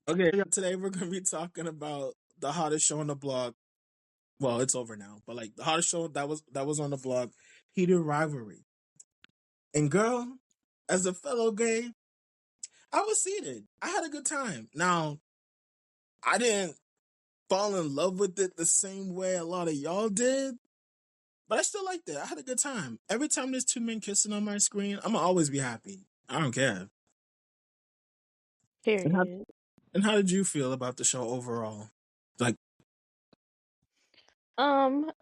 Okay, today we're gonna be talking about the hottest show on the block. Well, it's over now, but like the hottest show that was on the block, Heated Rivalry. And girl, as a fellow gay, I was seated. I had a good time. Now, I didn't fall in love with it the same way a lot of y'all did, but I still liked it. I had a good time. Every time there's two men kissing on my screen, I'm gonna always be happy. I don't care. And how, Period. and how did you feel about the show overall? Like,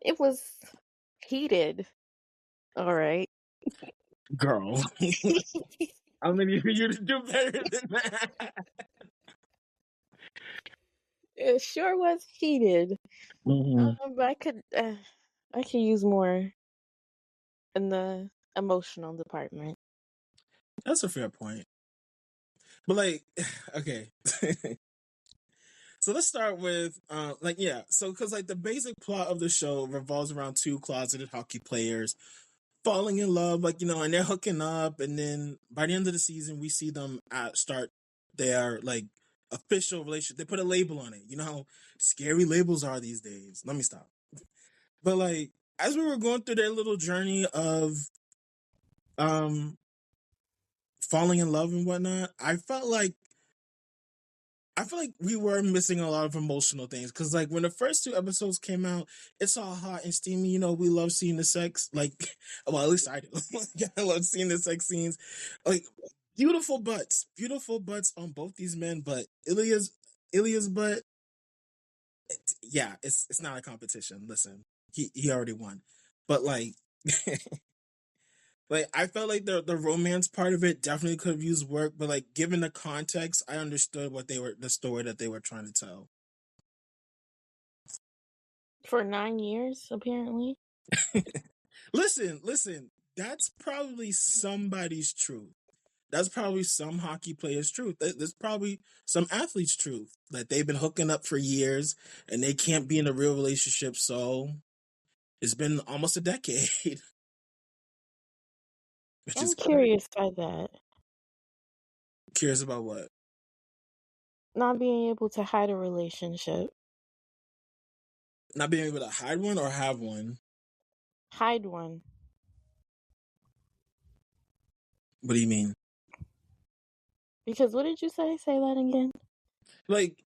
It was heated. All right. girl, I'm gonna need you to do better than that. It sure was heated. Mhm. But I could use more in the emotional department. That's a fair point. But like, okay. So let's start with so because like the basic plot of the show revolves around two closeted hockey players falling in love, like and they're hooking up, and then by the end of the season, we see them start their like official relationship. They put a label on it. You know how scary labels are these days. Let me stop. But like, as we were going through their little journey of um falling in love and whatnot, I feel like we were missing a lot of emotional things because, like, when the first two episodes came out, it's all hot and steamy. We love seeing the sex. Like, well, at least I do. I love seeing the sex scenes. Like, beautiful butts on both these men. But Ilya's butt, yeah, it's not a competition. Listen, he already won. But like, like I felt like the romance part of it definitely could have used work. But like, given the context, I understood the story that they were trying to tell. For 9 years, apparently. Listen. That's probably somebody's truth. That's probably some hockey player's truth. There's probably some athlete's truth that they've been hooking up for years and they can't be in a real relationship. So it's been almost a decade, which is I'm crazy. curious by that. Curious about what? Not being able to hide a relationship. Not being able to hide one or have one. Hide one. What do you mean? Because what did you say? Say that again. Like,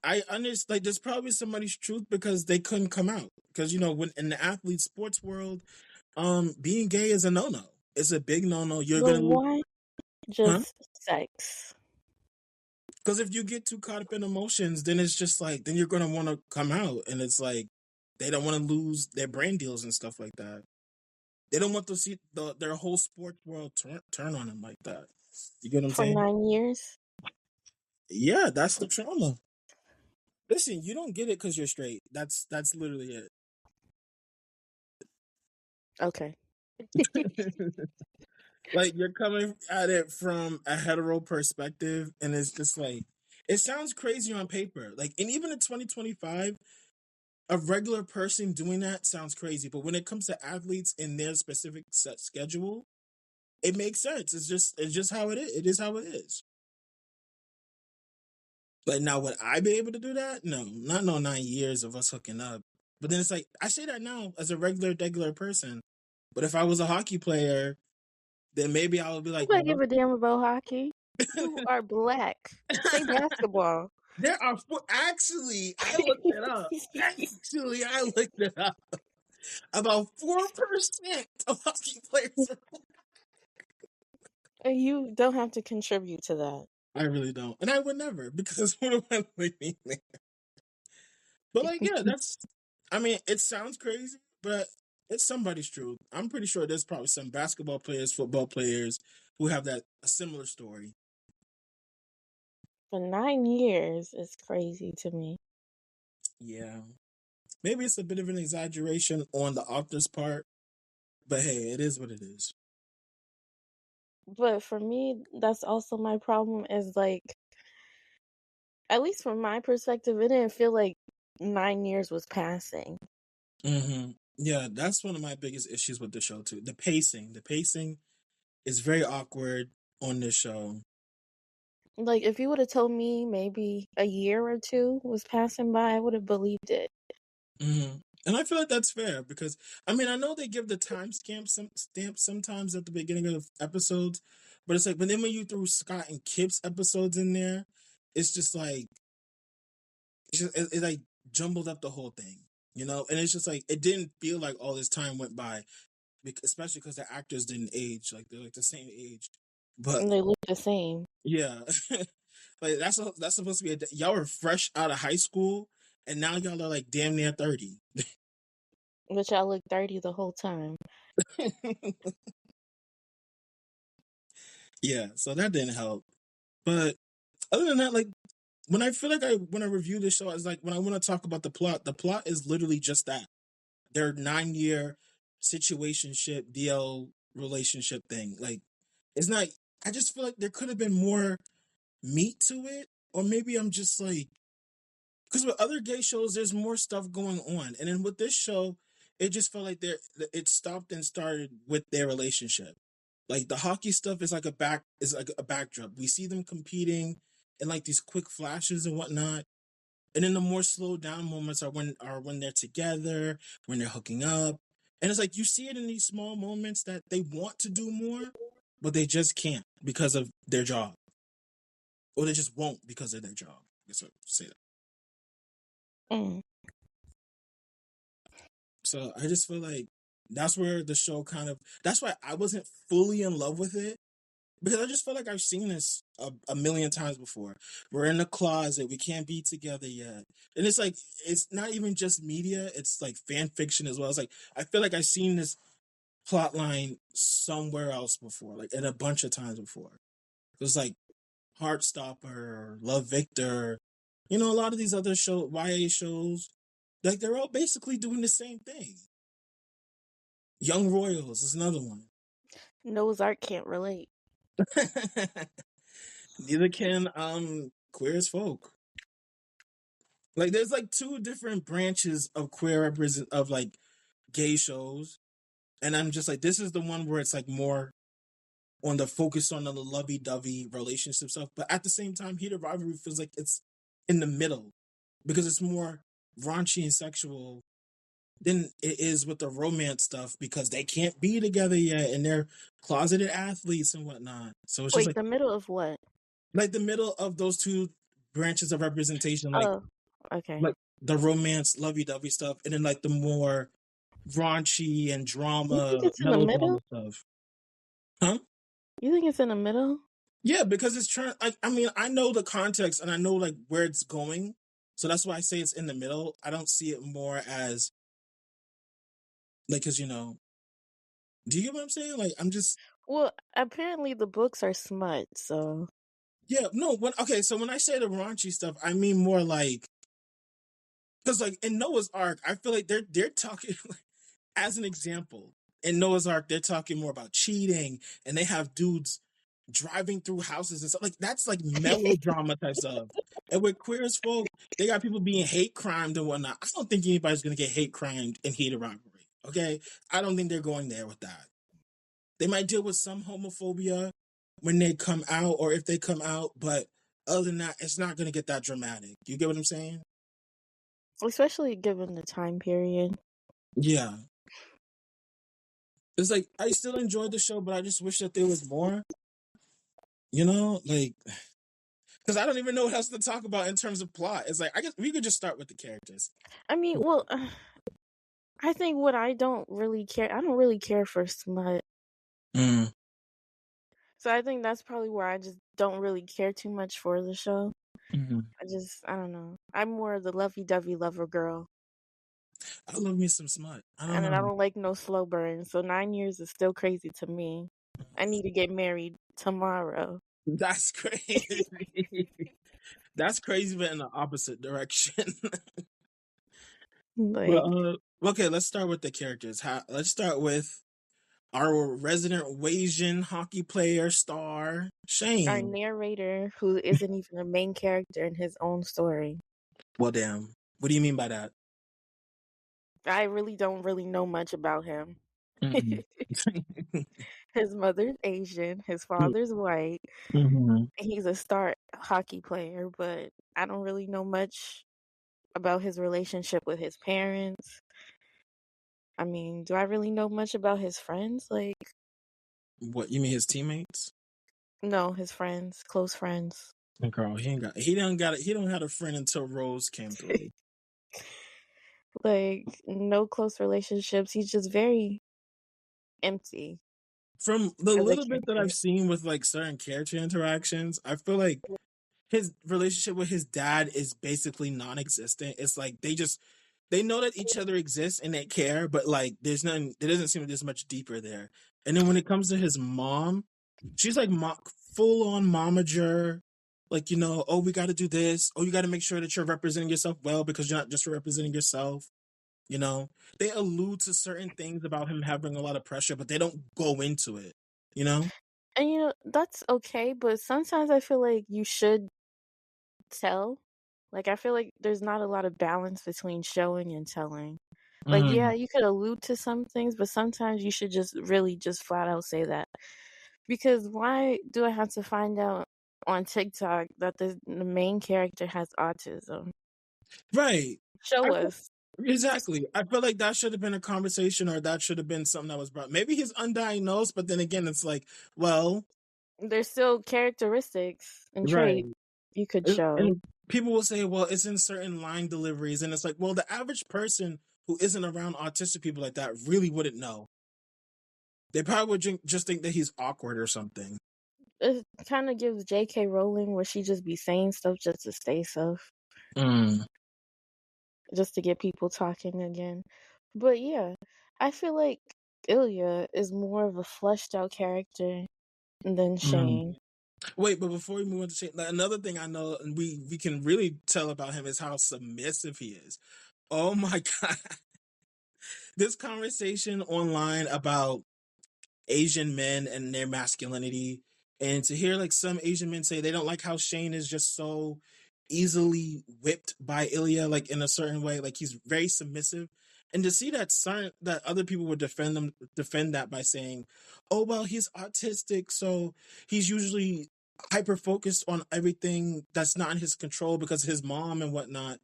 I understand. Like, there's probably somebody's truth because they couldn't come out. Because when in the athlete sports world, being gay is a no-no. It's a big no-no. You're But gonna lose, why huh? just sex? Because if you get too caught up in emotions, then it's just like then you're gonna want to come out, and it's like they don't want to lose their brand deals and stuff like that. They don't want to see their whole sports world turn on them like that. You get what I'm For saying? 9 years? Yeah, that's the trauma. Listen, you don't get it because you're straight. That's literally it. Okay. Like you're coming at it from a hetero perspective, and it's just like it sounds crazy on paper. Like, and even in 2025, a regular person doing that sounds crazy. But when it comes to athletes in their specific set schedule, it makes sense. It's just how it is. It is how it is. But now, would I be able to do that? No, not no 9 years of us hooking up. But then it's like I say that now as a regular person. But if I was a hockey player, then maybe I would be like, Nobody give a damn about hockey. You are black. Say basketball. There are actually, I looked it up. Actually, I looked it up. About 4% of hockey players. You don't have to contribute to that. I really don't, and I would never because what am I living there? But like, yeah, that's. I mean, it sounds crazy, but it's somebody's truth. I'm pretty sure there's probably some basketball players, football players who have a similar story. For 9 years is crazy to me. Yeah, maybe it's a bit of an exaggeration on the author's part, but hey, it is what it is. But for me, that's also my problem is like, at least from my perspective, it didn't feel like 9 years was passing. Yeah, that's one of my biggest issues with the show too. The pacing is very awkward on this show. Like, if you would have told me maybe a year or two was passing by, I would have believed it. Mm-hmm. And I feel like that's fair because I mean I know they give the time stamp sometimes at the beginning of episodes, but it's like but then when you threw Scott and Kip's episodes in there, it's just like it like jumbled up the whole thing, you know. And it's just like it didn't feel like all this time went by, especially because the actors didn't age like they're like the same age. But And they look the same, yeah, like that's supposed to be y'all were fresh out of high school, and now y'all are like damn near 30. which I look 30 the whole time. Yeah, so that didn't help. But other than that, like when I feel like when I review this show, it's like when I want to talk about the plot is literally just that. Their 9-year situationship DL relationship thing. Like it's not I just feel like there could have been more meat to it. Or maybe I'm just like because with other gay shows, there's more stuff going on. And then with this show, it just felt like it stopped and started with their relationship. Like the hockey stuff is like a backdrop. We see them competing in like these quick flashes and whatnot. And then the more slowed down moments are when they're together, when they're hooking up. And it's like you see it in these small moments that they want to do more, but they just can't because of their job. Or they just won't because of their job. I guess I'll say that. Mm. So I just feel like that's where the show that's why I wasn't fully in love with it because I just feel like I've seen this a million times before. We're in the closet, we can't be together yet. And it's like, it's not even just media, it's like fan fiction as well. It's like, I feel like I've seen this plot line somewhere else before, like in a bunch of times before. It was like Heartstopper, Love Victor, a lot of these other YA shows, like they're all basically doing the same thing. Young Royals is another one. Noah's Ark can't relate. Neither can Queer as Folk. Like there's like two different branches of of like gay shows. And I'm just like, this is the one where it's like more on the focus on the lovey dovey relationship stuff. But at the same time, Heated Rivalry feels like it's in the middle because it's more raunchy and sexual than it is with the romance stuff because they can't be together yet and they're closeted athletes and whatnot. So it's just Wait, the middle of what? like the middle of those two branches of representation, Oh, okay. like the romance lovey dovey stuff, and then like the more raunchy and You think drama it's in the melodrama middle? stuff. Huh? You think it's in the middle? Yeah, because it's trying. I mean, I know the context and I know like where it's going, so that's why I say it's in the middle. I don't see it more as like because do you get what I'm saying? Like I'm just Well, apparently the books are smut, so yeah no so when I say the raunchy stuff, I mean more like because like in Noah's Ark, I feel like they're talking as an example, in Noah's Ark, they're talking more about cheating, and they have dudes driving through houses and stuff. Like that's like melodrama type stuff. And with Queer as Folk, they got people being hate crimed and whatnot. I don't think anybody's gonna get hate crimed in Heated Rivalry. Okay, I don't think they're going there with that. They might deal with some homophobia when they come out, or if they come out, but other than that, it's not gonna get that dramatic. You get what I'm saying? especially given the time period. Yeah. It's like I still enjoyed the show, but I just wish that there was more. Like because I don't even know what else to talk about in terms of plot. It's like I guess we could just start with the characters. I mean, well, I think what I don't really care. I don't really care for smut, Mm. so I think that's probably where I just don't really care too much for the show. Mm-hmm. I don't know. I'm more the lovey-dovey lover girl, I love me some smut. I don't and then I know. don't like no slow burn. So 9 years is still crazy to me. I need to get married tomorrow. That's crazy. That's crazy, but in the opposite direction. But Like okay, let's start with the characters. Let's start with our resident Wasian hockey player star our Shane. narrator, who isn't even a main character in his own story. Well, damn. What do you mean by that? I really don't really know much about him. Mhm. His mother's Asian, his father's white. Mhm. He's a star hockey player, but I don't really know much about his relationship with his parents. I mean, do I really know much about his friends? Like, What you mean his teammates? no, his friends, close friends. Girl, he don't have a friend until Rose came through. Like, no close relationships. He's just very empty From the as a little bit that character. I've seen with like certain character interactions, I feel like his relationship with his dad is basically non-existent. It's like they know that each other exists and they care, but like there doesn't seem like there's much deeper there. And then when it comes to his mom, she's like full on momager. Like, oh, we got to do this. Oh, you got to make sure that you're representing yourself well because you're not just representing yourself. You know, they allude to certain things about him having a lot of pressure, but they don't go into it. You know? And that's okay, but sometimes I feel like you should tell. Like, I feel like there's not a lot of balance between showing and telling. Like, yeah, Mm, you could allude to some things, but sometimes you should just really just flat out say that. Because why do I have to find out on TikTok that the main character has autism? right. Show us. Just Exactly. I feel like that should have been a conversation, or that should have been something that was brought. Maybe he's undiagnosed, but then again, it's like, well, there's still characteristics and right. traits you could show. And people will say, well, it's in certain line deliveries. And it's like, well, the average person who isn't around autistic people like that really wouldn't know. They probably would just think that he's awkward or something. It kind of gives J.K. Rowling where she just be saying stuff just to say stuff, Mm, just to get people talking again. But yeah, I feel like Ilya is more of a fleshed out character than mm. Shane. Wait, but before we move on to Shane, like, another thing I know, and we can really tell about him is how submissive he is. Oh my God. This conversation online about Asian men and their masculinity, and to hear like some Asian men say they don't like how Shane is just so easily whipped by Ilya, like in a certain way, like he's very submissive, and to see that other people would defend that by saying, oh well, he's autistic, so he's usually hyper focused on everything that's not in his control because of his mom and whatnot.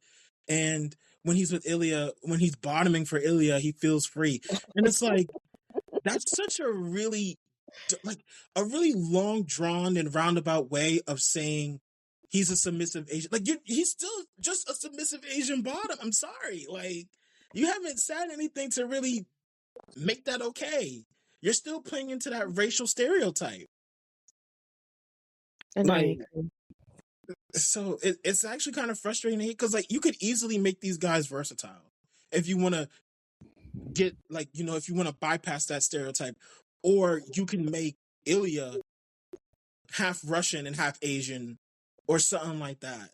And when he's with Ilya, when he's bottoming for Ilya, he feels free. And it's like, that's such a really long drawn and roundabout way of saying he's a submissive Asian. Like, he's still just a submissive Asian bottom. I'm sorry. Like, you haven't said anything to really make that okay. You're still playing into that racial stereotype. And I Like, agree. so it's actually kind of frustrating because like you could easily make these guys versatile if you want to get like, if you want to bypass that stereotype, or you can make Ilya half Russian and half Asian or something like that.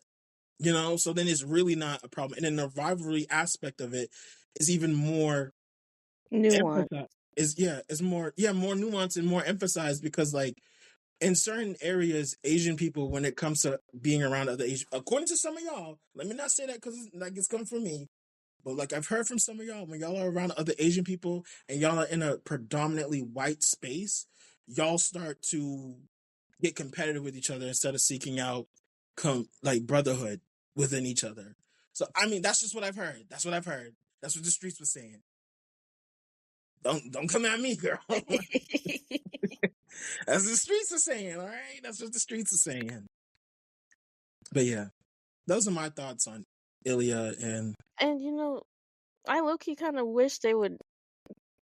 So then it's really not a problem. And then the rivalry aspect of it is even more Nuance. emphasized. Is more nuanced and more emphasized because like in certain areas, Asian people, when it comes to being around other Asian, according to some of y'all, let me not say that because like it's coming from me, but like I've heard from some of y'all, when y'all are around other Asian people and y'all are in a predominantly white space, y'all start to get competitive with each other instead of seeking out like brotherhood within each other. So I mean, that's just what I've heard. That's what I've heard. That's what the streets were saying. Don't come at me, girl. That's what the streets are saying. All right, that's what the streets are saying. But yeah, those are my thoughts on Ilya and. And I low-key kind of wish they would,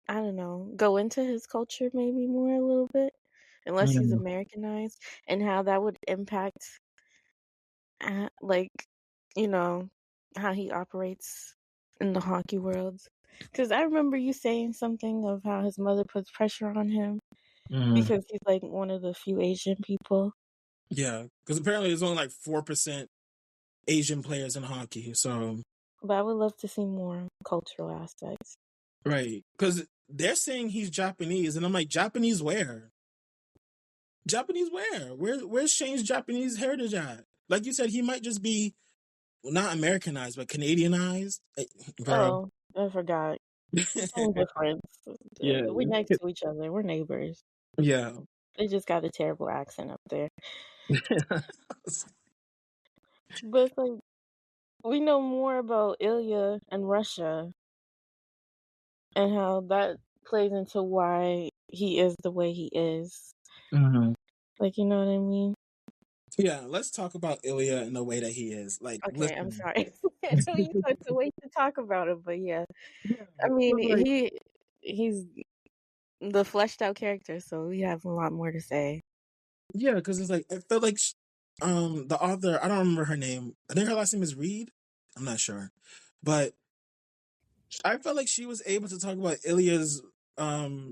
I don't know, go into his culture maybe more a little bit, unless he's Mm, Americanized, and how that would impact, like, you know, how he operates in the hockey world. Because I remember you saying something of how his mother puts pressure on him mm, because he's like one of the few Asian people. yeah, because apparently there's only like 4% Asian players in hockey. So But I would love to see more cultural aspects. right, because they're saying he's Japanese, and I'm like, Japanese where? Japanese where? Where's Shane's Japanese heritage at? Like you said, he might just be, well, not Americanized, but Canadianized. Girl, Oh, I forgot. Same difference. Yeah, We next to each other. We're neighbors. yeah. They just got a terrible accent up there. But it's like we know more about Ilya and Russia and how that plays into why he is the way he is. Mhm. Like, you know what I mean? Yeah, let's talk about Ilya in the way that he is. Like, Okay, I'm listen. sorry. You took the way to talk about it, but yeah. Yeah, I mean, but like, he's the fleshed out character, so we have a lot more to say. yeah, because it's like I felt like the author, I don't remember her name. I think her last name is Reed. I'm not sure, but I felt like she was able to talk about Ilya's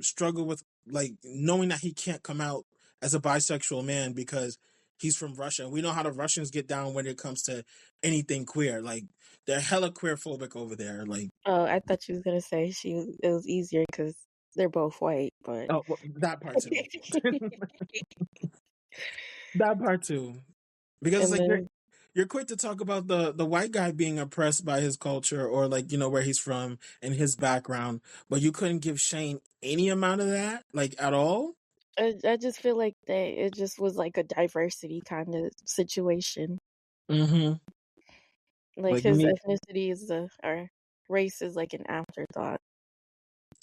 struggle with like knowing that he can't come out as a bisexual man because he's from Russia. We know how the Russians get down when it comes to anything queer. Like they're hella queer phobic over there. Like, Oh, I thought you was gonna say it was easier because they're both white, but oh, well, that part too. That part too. Because it's and like then you're quick to talk about the white guy being oppressed by his culture or like where he's from and his background, but you couldn't give Shane any amount of that like at all. I just feel like it just was like a diversity kind of situation. Mm-hmm. Like Like you his need ethnicity is or race is like an afterthought.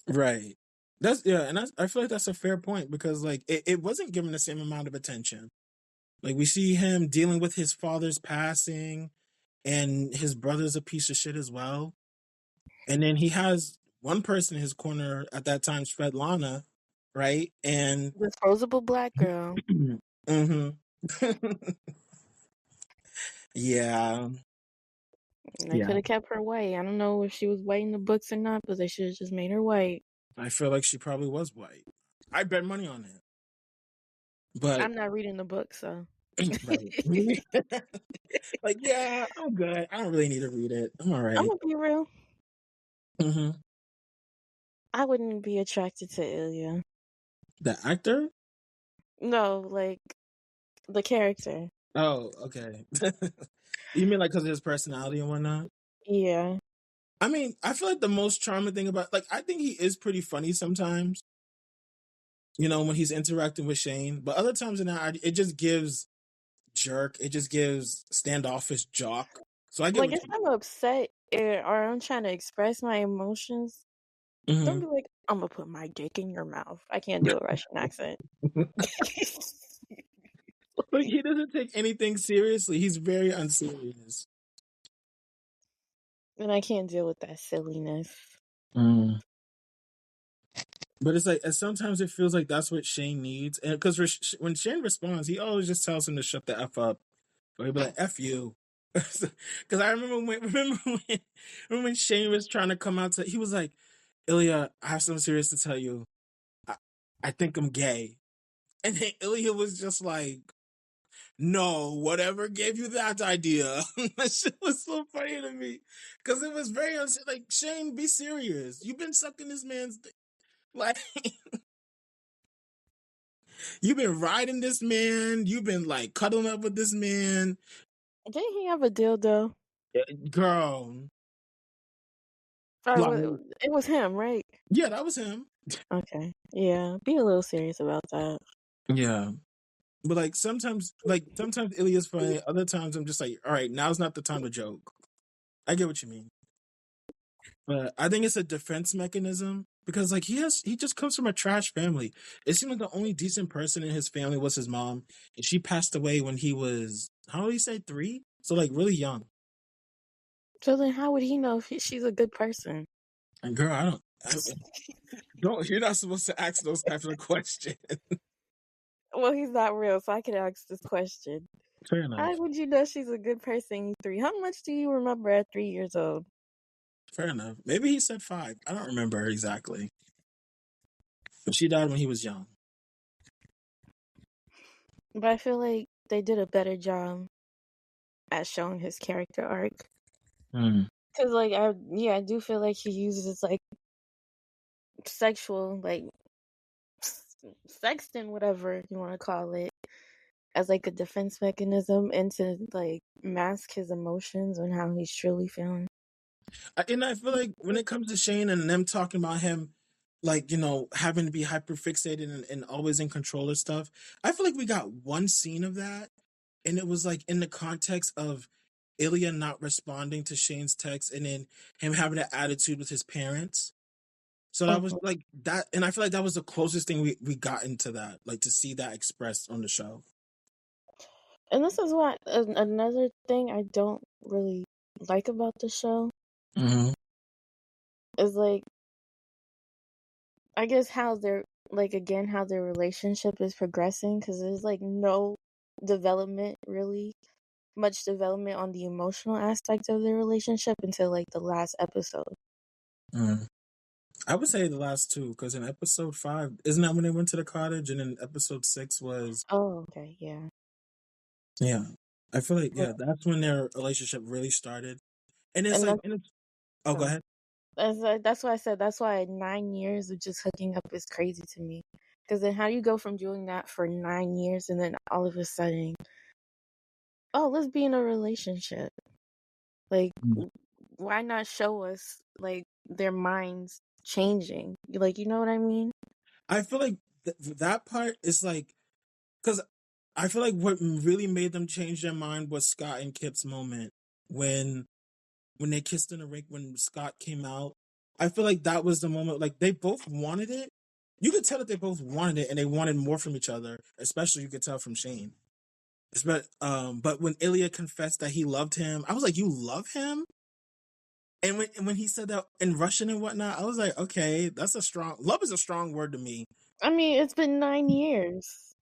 right. That's yeah, and I feel like that's a fair point because like it wasn't given the same amount of attention. Like we see him dealing with his father's passing, and his brother's a piece of shit as well. And then he has one person in his corner at that time, Svetlana, right? And Disposable black girl. hmm yeah, And they could yeah. have kept her white. I don't know if she was white in the books or not, but they should have just made her white. I feel like she probably was white. I bet money on it. But I'm not reading the book, so right. Like, yeah, I'm good. I don't really need to read it. I'm all I'm right. gonna be real. Mm-hmm. I wouldn't be attracted to Ilya. The actor? No, like the character. Oh, okay. You mean like because of his personality and whatnot? Yeah. I mean, I feel like the most charming thing about like I think he is pretty funny sometimes. When he's interacting with Shane, but other times than that, it just gives jerk. It just gives standoffish jock. So I get Like what if I'm upset or I'm trying to express my emotions, don't you. be like, I'm gonna put my dick in your mouth. I can't do a Russian accent. But he doesn't take anything seriously. He's very unserious. And I can't deal with that silliness. Mm. But it's like, and sometimes it feels like that's what Shane needs. And because when Shane responds, he always just tells him to shut the F up. Or he'll be like, F you. Because I remember when Shane was trying to come out to, he was like, Ilya, I have something serious to tell you. I, I think I'm gay. And then Ilya was just like, no, whatever gave you that idea. That shit was so funny to me. Because it was very, like, Shane, be serious. You've been sucking this man's, like, you've been riding this man. You've been, like, cuddling up with this man. Didn't he have a dildo? Girl. Or Like, it was him, right? yeah, that was him. Okay. Yeah. Be a little serious about that. Yeah. But sometimes Ilya's funny. Other times I'm just like, all right, now's not the time to joke. I get what you mean. But I think it's a defense mechanism because like he just comes from a trash family. It seemed like the only decent person in his family was his mom, and she passed away when he was how old did he say 3? So like really young. So then how would he know if she's a good person? And girl, don't you're not supposed to ask those types of questions. Well, he's not real, so I can ask this question. Fair enough. How would you know she's a good person, you 3? How much do you remember at 3 years old? Fair enough. Maybe he said 5. I don't remember exactly. But she died when he was young. But I feel like they did a better job at showing his character arc. Mm. Cause like I do feel like he uses like sexual like sexting, whatever you want to call it, as like a defense mechanism and to like mask his emotions and how he's truly feeling. And I feel like when it comes to Shane and them talking about him, like, having to be hyper fixated and always in control of stuff, I feel like we got one scene of that. And it was like in the context of Ilya not responding to Shane's text and then him having an attitude with his parents. So that was Mhm. like that. And I feel like that was the closest thing we got into that, like to see that expressed on the show. And this is what another thing I don't really like about the show Mm-hmm. is like, I guess how they're like, again, how their relationship is progressing, because there's like no development, really much development on the emotional aspect of their relationship until like the last episode. Mm. I would say the last two, because in episode 5, isn't that when they went to the cottage? And then episode 6 was, Oh, okay, yeah. yeah. I feel like, But, yeah, that's when their relationship really started. And it's and like, that's oh, go ahead. that's why I said that's why 9 years of just hooking up is crazy to me. Because then how do you go from doing that for 9 years and then all of a sudden, oh, let's be in a relationship? Like, why not show us like their minds changing? Like, you know what I mean? I feel like that part is like, because I feel like what really made them change their mind was Scott and Kip's moment when they kissed in the rink when Scott came out. I feel like that was the moment. Like they both wanted it. You could tell that they both wanted it and they wanted more from each other. Especially you could tell from Shane. But when Ilya confessed that he loved him, I was like, "You love him?" And when he said that in Russian and whatnot, I was like, "Okay, that's a strong love is a strong word to me." I mean, it's been 9 years.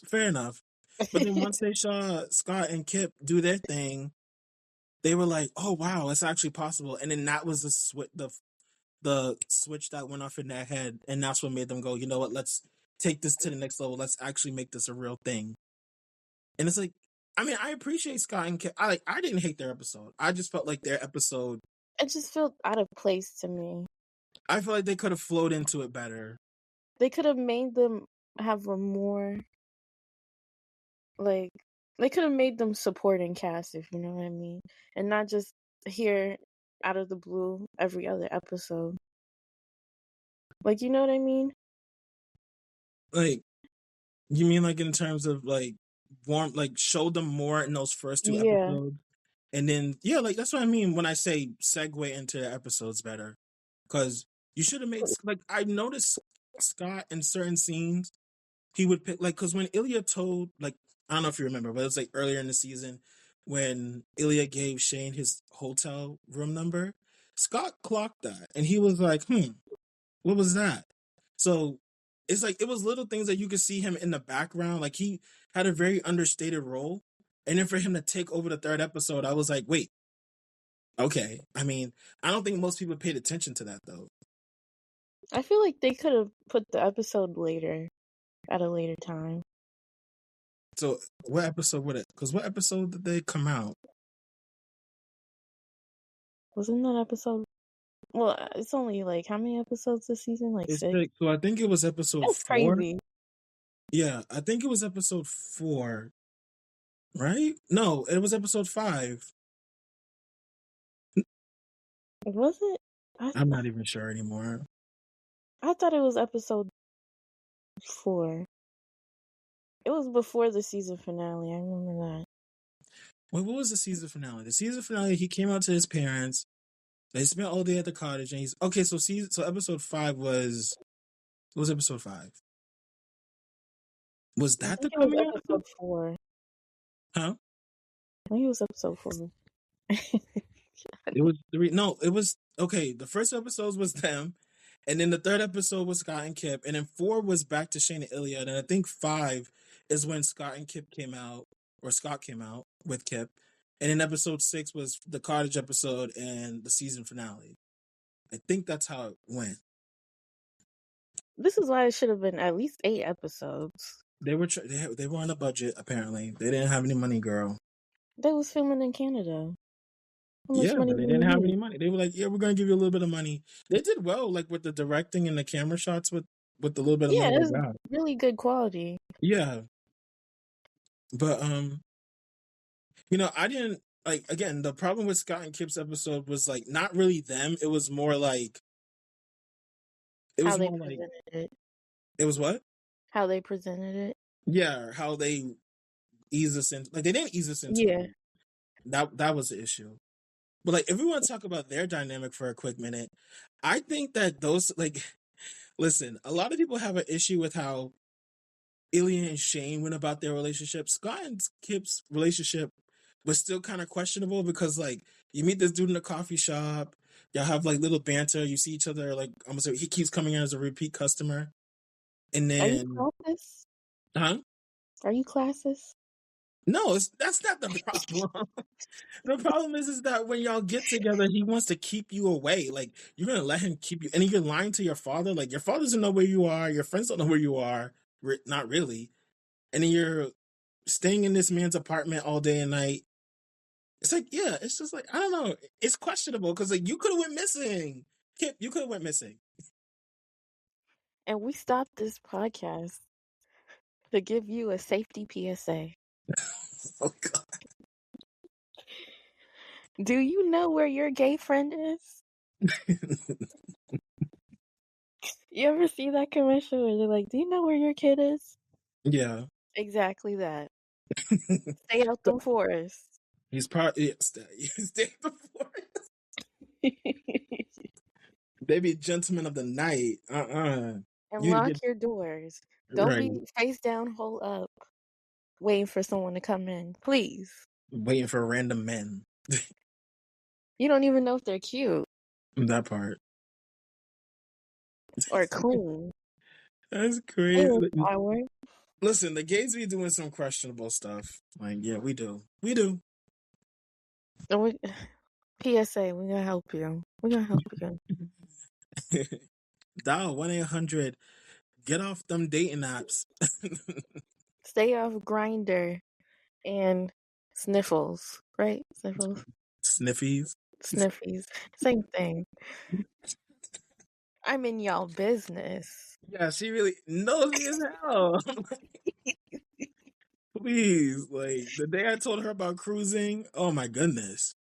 Fair enough. But then once they saw Scott and Kip do their thing, they were like, "Oh wow, it's actually possible." And then that was the switch that went off in their head, and that's what made them go, "You know what? Let's take this to the next level. Let's actually make this a real thing." And it's like, I mean, I appreciate Scott and Kip. I didn't hate their episode. I just felt like their episode. It just felt out of place to me. I feel like they could have flowed into it better. They could have made them have a more like they could have made them supporting cast, if you know what I mean, and not just here out of the blue every other episode. Like, you know what I mean? Like, you mean like in terms of like warm, like show them more in those first 2 Yeah. episodes, and then yeah, like that's what I mean when I say segue into the episodes better, because you should have made like I noticed Scott in certain scenes he would pick like because when Ilya told like I don't know if you remember, but it was like earlier in the season when Ilya gave Shane his hotel room number, Scott clocked that and he was like, what was that? So it's like it was little things that you could see him in the background. Like he had a very understated role. And then for him to take over the 3rd episode, I was like, wait, okay. I mean, I don't think most people paid attention to that though. I feel like they could have put the episode later at a later time. So what episode would it? Because what episode did they come out? Wasn't that episode? Well, it's only like how many episodes this season? Like It's 6. like, so I think it was episode That's 4. crazy. Yeah, I think it was episode 4. Right? No, it was episode 5. Was it? I I'm not even sure anymore. I thought it was episode 4. It was before the season finale. I remember that. Wait, what was the season finale? The season finale, he came out to his parents. They spent all day at the cottage, and he's okay. So episode 5 was what was episode 5? Was I that the think it was coming out? episode 4. Huh? I think it was episode 4. It was 3. No, it was okay. The first episode was them, and then the 3rd episode was Scott and Kip, and then 4 was back to Shane and Ilya, and I think 5 is when Scott and Kip came out, or Scott came out with Kip, and then episode 6 was the cottage episode and the season finale. I think that's how it went. This is why it should have been at least 8 episodes. They were they were on a budget apparently. They didn't have any money, girl. They was filming in Canada. How much Yeah, money but do they you didn't have need? any money. They were like, "Yeah, we're gonna give you a little bit of money." They did well, like with the directing and the camera shots with the little bit of Yeah, money they it's got. really good quality. Yeah, but I didn't. like again, the problem with Scott and Kip's episode was like not really them. It was more like it How was they more like presented it. it was what? How they presented it. Yeah, how they ease us in. Like they didn't ease us into Yeah. it. That was the issue. But like, if we want to talk about their dynamic for a quick minute, I think that those like, listen, a lot of people have an issue with how Ilya and Shane went about their relationship. Scott and Kip's relationship was still kind of questionable because like you meet this dude in a coffee shop, y'all have like little banter, you see each other like almost he keeps coming in as a repeat customer, and Are you then classist? huh? Are you classist? No, that's not the problem. The problem is that when y'all get together, he wants to keep you away. Like you're gonna let him keep you, and you're lying to your father. Like your father doesn't know where you are, your friends don't know where you are, not really. And then you're staying in this man's apartment all day and night. It's like, yeah, it's just like I don't know. It's questionable because like you could have went missing, Kip. You could have went missing. And we stopped this podcast to give you a safety PSA. Oh God. Do you know where your gay friend is? You ever see that commercial where they're like, "Do you know where your kid is?" Yeah. Exactly that. Stay out them forests. He's probably he's dead before. They be gentlemen of the night. And You lock get your doors. Don't right. be face down, hole up, waiting for someone to come in. Please. Waiting for random men. You don't even know if they're cute That part. or clean. That's They crazy. in power. Listen, the gays be doing some questionable stuff. Like, yeah, we do. We do. And PSA, we're gonna help you. We're gonna help you. Dial 1-800. Get off them dating apps. Stay off Grinder and Sniffles, right? Sniffles, Sniffies. Sniffies, same thing. I'm in y'all business. Yeah, she really nosy as hell. Please, like the day I told her about cruising, oh my goodness.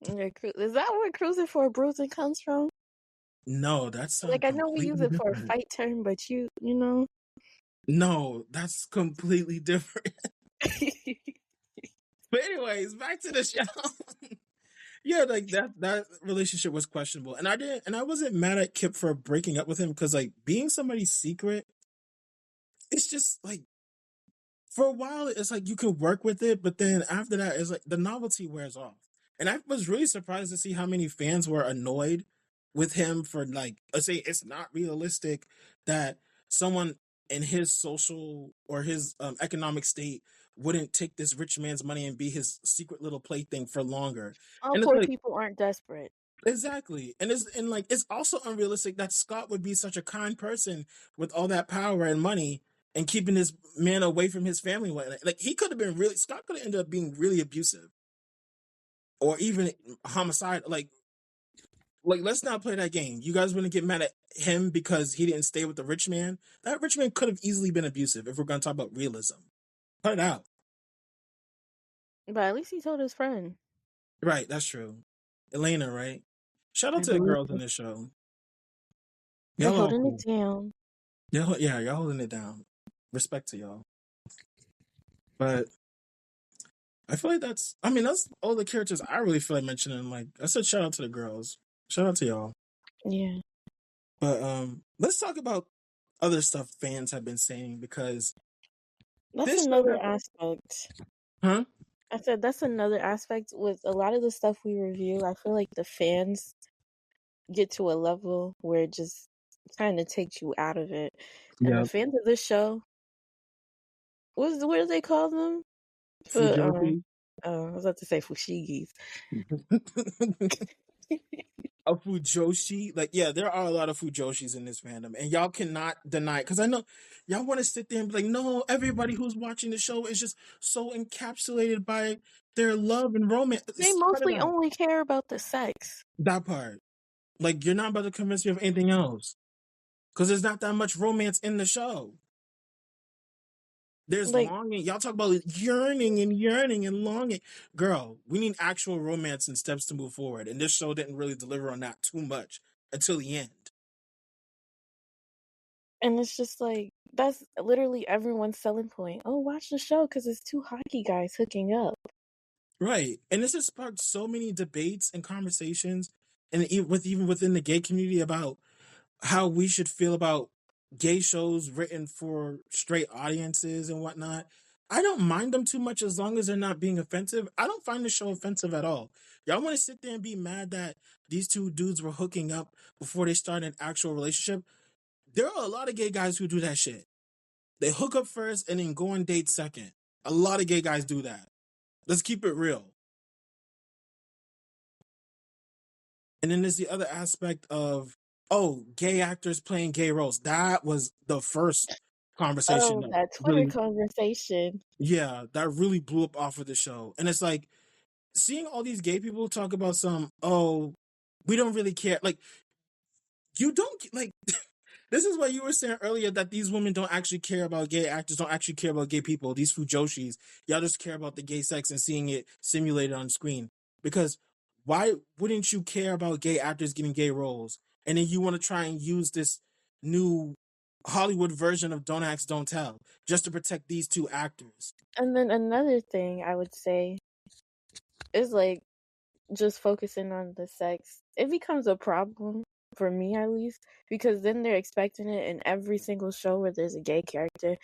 Is that where cruising for a bruising comes from? No, that's something Like I know we use completely it for a different. fight term, but you know. No, that's completely different. But anyways, back to the show. Yeah, like that relationship was questionable. And I wasn't mad at Kip for breaking up with him because like being somebody's secret, it's just like for a while it's like you can work with it, but then after that it's like the novelty wears off. And I was really surprised to see how many fans were annoyed with him for like let's say it's not realistic that someone in his social or his economic state wouldn't take this rich man's money and be his secret little plaything for longer. All And it's poor like people aren't desperate. exactly. And like it's also unrealistic that Scott would be such a kind person with all that power and money and keeping this man away from his family. Like he could have been really Scott could have ended up being really abusive or even homicide. Like let's not play that game. You guys wouldn't get mad at him because he didn't stay with the rich man. That rich man could have easily been abusive if we're gonna talk about realism. Cut it out. But at least he told his friend. Right, that's true. Elena, right? Shout out I to the believe girls in this show. they're Y'all all holding cool. it down. Yeah, y'all holding it down. Respect to y'all. But I feel like that's all the characters I really feel like mentioning. Like I said, shout out to the girls. Shout out to y'all. Yeah. But let's talk about other stuff fans have been saying because That's this show another has aspect. huh? I said that's another aspect with a lot of the stuff we review. I feel like the fans get to a level where it just kind of takes you out of it. And the Yeah. fans of this show, what do they call them? Fujoshi. I was about to say fushigis. A Fujoshi. Like, yeah, there are a lot of Fujoshis in this fandom, and y'all cannot deny it. Because I know y'all want to sit there and be like, no, everybody who's watching the show is just so encapsulated by their love and romance. They Cut it mostly out. only care about the sex. That part. Like, you're not about to convince me of anything else. Because there's not that much romance in the show. There's Like, longing. Y'all talk about yearning and yearning and longing. Girl, we need actual romance and steps to move forward. And this show didn't really deliver on that too much until the end. and it's just like that's literally everyone's selling point. Oh, watch the show because it's two hockey guys hooking up. Right. And this has sparked so many debates and conversations, and even within the gay community, about how we should feel about gay shows written for straight audiences and whatnot. I don't mind them too much as long as they're not being offensive. I don't find the show offensive at all. Y'all want to sit there and be mad that these two dudes were hooking up before they started an actual relationship? There are a lot of gay guys who do that shit. They hook up first and then go on dates second. A lot of gay guys do that. Let's keep it real. And then there's the other aspect of, oh, gay actors playing gay roles. That was the first conversation Oh, that that Twitter really, conversation. yeah, that really blew up off of the show. And it's like seeing all these gay people talk about oh, we don't really care. Like, you don't, like, this is what you were saying earlier, that these women don't actually care about gay actors, don't actually care about gay people. These fujoshis, y'all just care about the gay sex and seeing it simulated on screen. Because why wouldn't you care about gay actors getting gay roles? And then you want to try and use this new Hollywood version of Don't Ask, Don't Tell just to protect these two actors. And then another thing I would say is like just focusing on the sex. It becomes a problem for me at least because then they're expecting it in every single show where there's a gay character.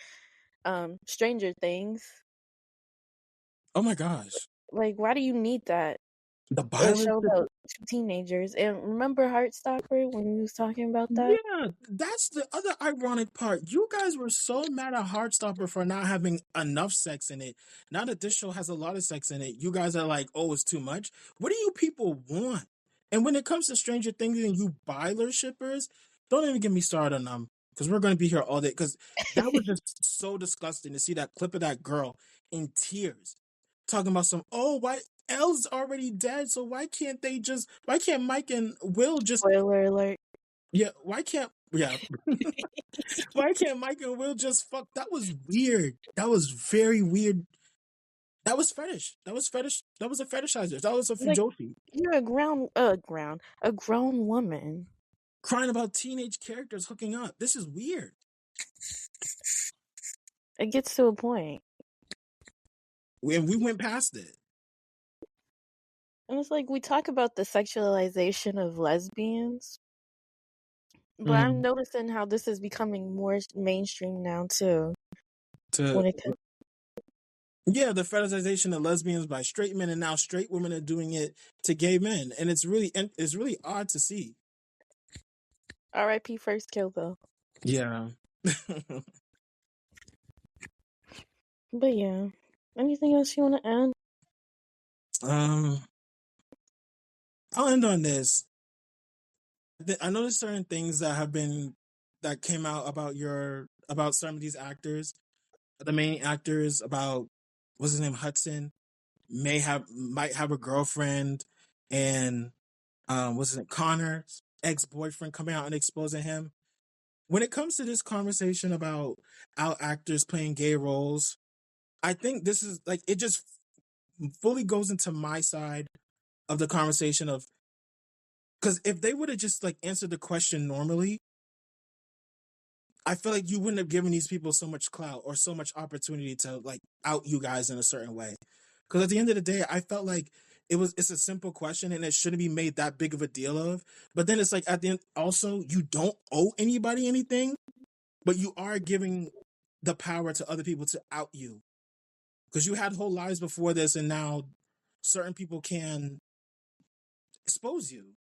Stranger Things. Oh my gosh. Like, why do you need that? The A violence. show about two teenagers. And remember Heartstopper when we was talking about that? Yeah, that's the other ironic part. You guys were so mad at Heartstopper for not having enough sex in it. Now that this show has a lot of sex in it, you guys are like, oh, it's too much. What do you people want? And when it comes to Stranger Things and you Byler shippers, don't even get me started on them because we're going to be here all day. Because that was just so disgusting to see that clip of that girl in tears talking about why Elle's already dead, so why can't Mike and Will just, Spoiler alert. yeah, why can't Mike and Will just fuck? That was weird. That was very weird. That was fetish. That was fetish. That was a fetishizer. That was a Like, fujoshi. you're a grown woman. Crying about teenage characters hooking up. This is weird. It gets to a point. And we went past it. And it's like we talk about the sexualization of lesbians, but I'm Mhm. noticing how this is becoming more mainstream now too. To When it comes, Yeah, the fetishization of lesbians by straight men, and now straight women are doing it to gay men, and it's really odd to see. R.I.P. First Kill though. Yeah. But yeah, anything else you want to add? um, I'll end on this. I know there's certain things that came out about some of these actors, the main actors, about what's his name, Hudson, might have a girlfriend, and what's his name, Connor's ex-boyfriend, coming out and exposing him. When it comes to this conversation about out actors playing gay roles, I think this is like, it just fully goes into my side of the conversation of, because if they would have just like answered the question normally, I feel like you wouldn't have given these people so much clout or so much opportunity to like out you guys in a certain way. Because at the end of the day, I felt like it's a simple question and it shouldn't be made that big of a deal of. But then it's like, at the end, also, you don't owe anybody anything, but you are giving the power to other people to out you. Because you had whole lives before this, and now certain people can expose you.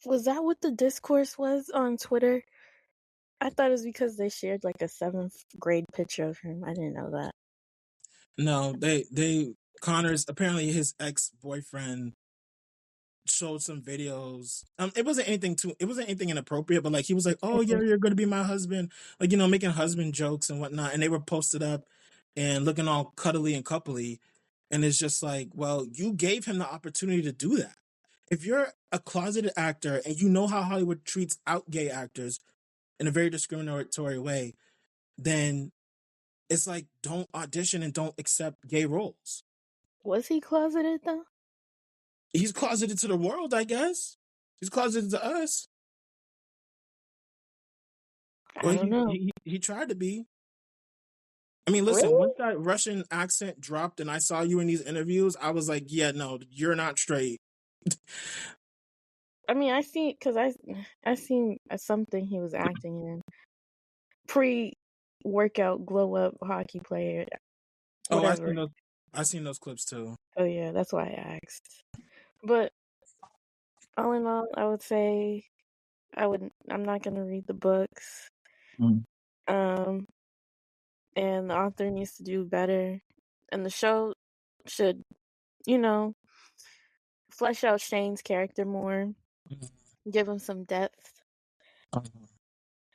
Was that what the discourse was on Twitter? I thought it was because they shared like a 7th grade picture of him. I didn't know that. No, Connor's, apparently his ex-boyfriend showed some videos. It wasn't anything inappropriate, but like he was like, "Oh yeah, you're gonna be my husband," like, making husband jokes and whatnot, and they were posted up and looking all cuddly and coupley, and it's just like, well, you gave him the opportunity to do that. If you're a closeted actor and you know how Hollywood treats out gay actors, in a very discriminatory way, then it's like, don't audition and don't accept gay roles. Was he closeted though? He's closeted to the world, I guess. He's closeted to us. I Well, don't know. he tried to be. I mean, listen, Really? once that Russian accent dropped and I saw you in these interviews, I was like, yeah, no, you're not straight. I mean, I seen something he was acting in pre-workout glow up hockey player, Oh, whatever. I seen those clips too. Oh yeah, that's why I asked. But all in all, I would say I'm not gonna read the books. Mm. Um, and the author needs to do better, and the show should, you know, flesh out Shane's character more, give him some depth.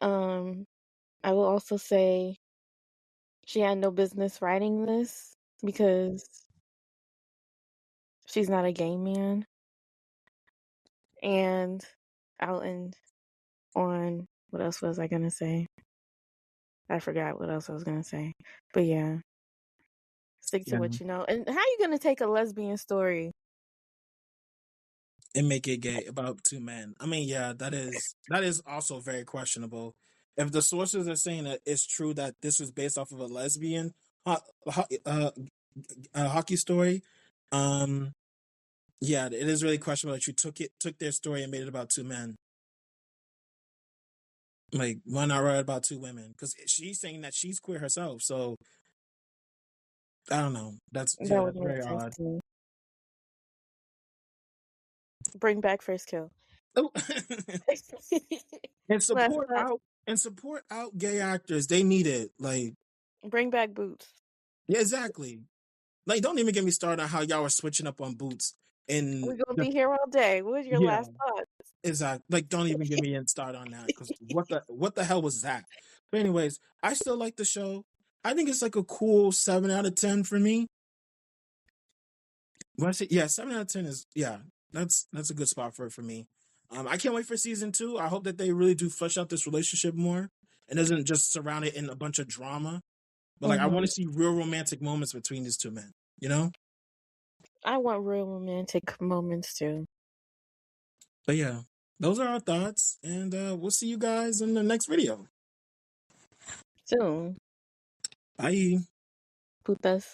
Um, I will also say she had no business writing this because she's not a gay man. And I'll end on what else was I gonna say? I forgot what else I was gonna say. But yeah, stick to Yeah. what you know. And how you gonna take a lesbian story? And make it gay about two men. I mean, yeah, that is also very questionable. If the sources are saying that it's true that this was based off of a lesbian hockey story, yeah, it is really questionable that you took their story and made it about two men. Like, why not write about two women? Because she's saying that she's queer herself. So I don't know. That's That would that's make very sense odd. to me. Bring back First Kill. Oh. and Last support thought. out and support out gay actors. They need it. Like, Bring back Boots. yeah, exactly. Like, don't even get me started on how y'all were switching up on Boots. We're And gonna be here all day. What was your yeah, last thought? exactly. Like, don't even get me started on that, because what the hell was that? But anyways, I still like the show. I think it's like a cool 7 out of 10 for me. When I say, yeah, 7 out of 10 is, yeah, that's a good spot for me. I can't wait for season 2. I hope that they really do flesh out this relationship more and doesn't just surround it in a bunch of drama. But like, I want to see real romantic moments between these two men. You know? I want real romantic moments too. But yeah, those are our thoughts, and we'll see you guys in the next video. Soon. Bye. Putas.